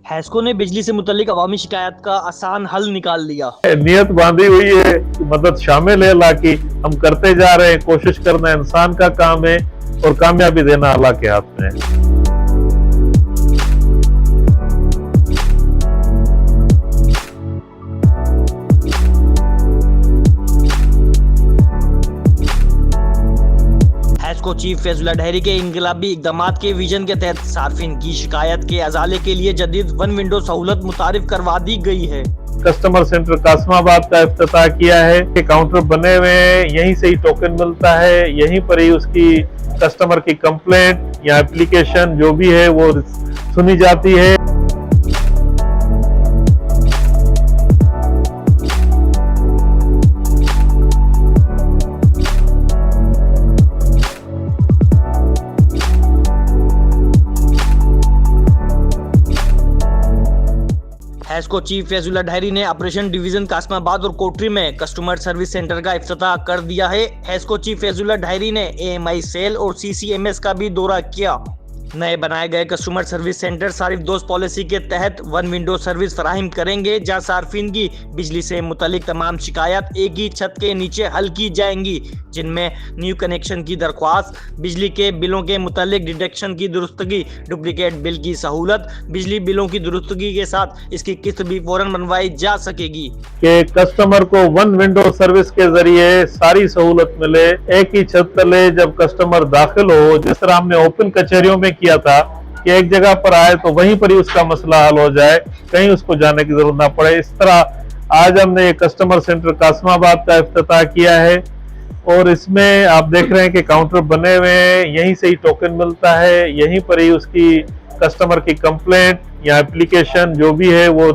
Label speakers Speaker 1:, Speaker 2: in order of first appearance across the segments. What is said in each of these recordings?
Speaker 1: हैस्को ने बिजली से मुतल्लिक अवामी शिकायत का आसान हल निकाल लिया।
Speaker 2: नियत बांधी हुई है, मदद शामिल है, हालांकि हम करते जा रहे हैं। कोशिश करना इंसान का काम है और कामयाबी देना अल्लाह के हाथ में है।
Speaker 1: हैस्को चीफ फैजुल्ला डहरी के इनकलाबी इकदामात के विजन के तहत सार्फिन की शिकायत के अजाले के लिए जदीद वन विंडो सहूलत मुतारिफ करवा दी गई है।
Speaker 2: कस्टमर सेंटर कासमाबाद का इफ्तिताह किया है कि काउंटर बने हुए हैं, यहीं से ही टोकन मिलता है, यहीं पर ही उसकी कस्टमर की कंप्लेंट या एप्लीकेशन जो भी है वो सुनी जाती है।
Speaker 1: हैस्को चीफ फैजुल्ला डहरी ने ऑपरेशन डिवीजन कासमाबाद और कोटरी में कस्टमर सर्विस सेंटर का इफ्तिताह कर दिया है। हैस्को चीफ फैजुल्ला डहरी ने AMI सेल और CCMS का भी दौरा किया। नए बनाए गए कस्टमर सर्विस सेंटर सारिफ दोस्त पॉलिसी के तहत वन विंडो सर्विस फराहिम करेंगे, जहां सार्फिन की बिजली से मुतल्लिक तमाम शिकायत एक ही छत के नीचे हल की जाएंगी, जिनमें न्यू कनेक्शन की दरख्वास्त, बिजली के बिलों के मुतल्लिक डिडक्शन की दुरुस्तगी, डुप्लीकेट बिल की सहूलत, बिजली बिलों की दुरुस्तगी के साथ इसकी किस्त भी फौरन बनवाई जा सकेगी।
Speaker 2: कि कस्टमर को वन विंडो सर्विस के जरिए सारी सहूलत मिले, एक ही छत तले जब कस्टमर दाखिल हो, जिस तरह हमने ओपन कचहरियों में किया था कि एक जगह पर आए तो वहीं पर ही उसका मसला हल हो जाए, कहीं उसको जाने की जरूरत ना पड़े। इस तरह आज हमने ये कस्टमर सेंटर कासमाबाद का इफ्तिताह किया है और इसमें आप देख रहे हैं कि काउंटर बने हुए हैं, यहीं से ही टोकन मिलता है, यहीं पर ही उसकी कस्टमर की कंप्लेंट या एप्लीकेशन जो भी है वो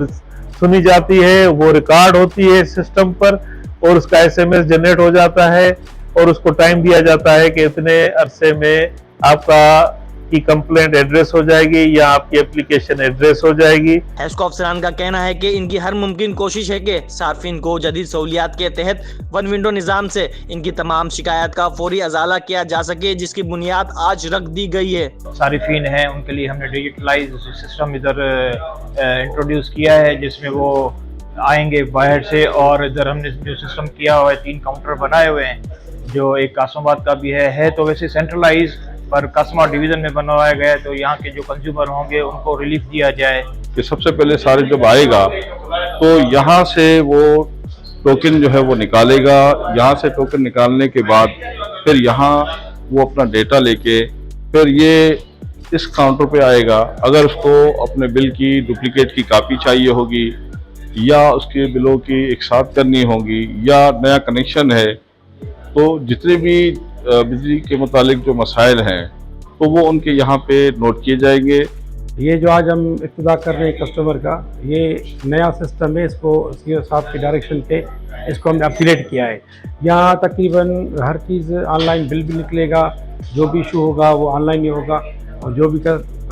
Speaker 2: सुनी जाती है, वो रिकॉर्ड होती है सिस्टम पर और उसका SMS जनरेट हो जाता है और उसको टाइम दिया जाता है कि इतने अरसे में आपका की कंप्लेंट एड्रेस हो जाएगी या आपकी एप्लीकेशन एड्रेस हो जाएगी।
Speaker 1: हैस्को अफसरान का कहना है कि इनकी हर मुमकिन कोशिश है कि सार्फिन को जदीद सहूलियात के तहत वन विंडो निज़ाम से इनकी तमाम शिकायत का फौरी अजाला किया जा सके, जिसकी बुनियाद आज रख दी गई है।
Speaker 3: सारिफीन हैं उनके लिए हमने डिजिटलाइज सिस्टम इधर इंट्रोड्यूस किया है, जिसमें वो आएंगे बाहर से और इधर हमने जो सिस्टम किया हुआ है 3 काउंटर बनाए हुए हैं, जो एक कासमाबाद का भी है तो वैसे सेंट्रलाइज पर कासमाबाद डिवीजन में बनवाया गया है, तो यहाँ के जो कंज्यूमर होंगे उनको रिलीफ दिया जाए।
Speaker 4: कि सबसे पहले सारे जब आएगा तो यहाँ से वो टोकन जो है वो निकालेगा, यहाँ से टोकन निकालने के बाद फिर यहाँ वो अपना डेटा लेके फिर ये इस काउंटर पे आएगा। अगर उसको अपने बिल की डुप्लीकेट की कापी चाहिए होगी या उसके बिलों की एक साथ करनी होगी या नया कनेक्शन है, तो जितने भी बिजली के मुतालिक जो मसाइल हैं तो वो उनके यहाँ पे नोट किए जाएंगे।
Speaker 5: ये जो आज हम इब्तिदा कर रहे हैं कस्टमर का, ये नया सिस्टम है, इसको सीओ साहब के डायरेक्शन पे इसको हमने अपग्रेड किया है। यहाँ तकरीबन हर चीज़ ऑनलाइन बिल भी निकलेगा, जो भी इशू होगा वो ऑनलाइन ही होगा और जो भी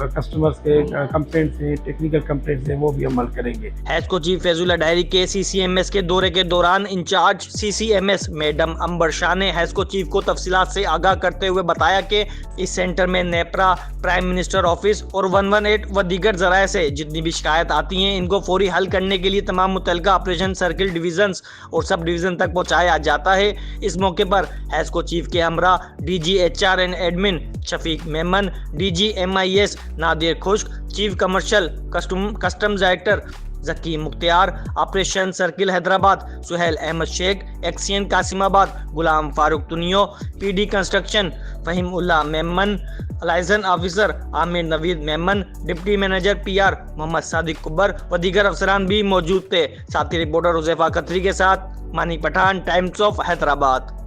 Speaker 5: कस्टमर्स के कंप्लेंट्स हैं, टेक्निकल कंप्लेंट्स हैं, वो भी हम हल करेंगे।
Speaker 1: हैस्को चीफ फैजुल्ला डहरी के CCMS के दौरे के दौरान इंचार्ज CCMS मैडम अंबर शाह ने हैस्को चीफ को तफसीलात से आगाह करते हुए बताया कि इस सेंटर में नेपरा, प्राइम मिनिस्टर ऑफिस और 118 व दीगर जराये से जितनी भी शिकायत आती हैं, इनको फौरी हल करने के लिए तमाम मुतल्लिका ऑपरेशन सर्किल डिवीजन्स और सब डिवीजन तक पहुँचाया जाता है। इस मौके पर हैस्को चीफ के हमरा DG HR and admin Shafiq Memon, DG MIS Nadir Khushk, chief commercial customs director Zaki Mukhtiar, operation circle Hyderabad Suhail Ahmed Shaikh, XEN Qasimabad Ghulam Farooq Tunio, PD construction Faheem Ullah Memon, licence officer Aamir Naveed Memon, deputy manager PR Mohammad Sadiq Kubar व दीगर अफसरान भी मौजूद थे। साथी रिपोर्टर हुज़ैफा खत्री के साथ मानी पठान, टाइम्स ऑफ हैदराबाद।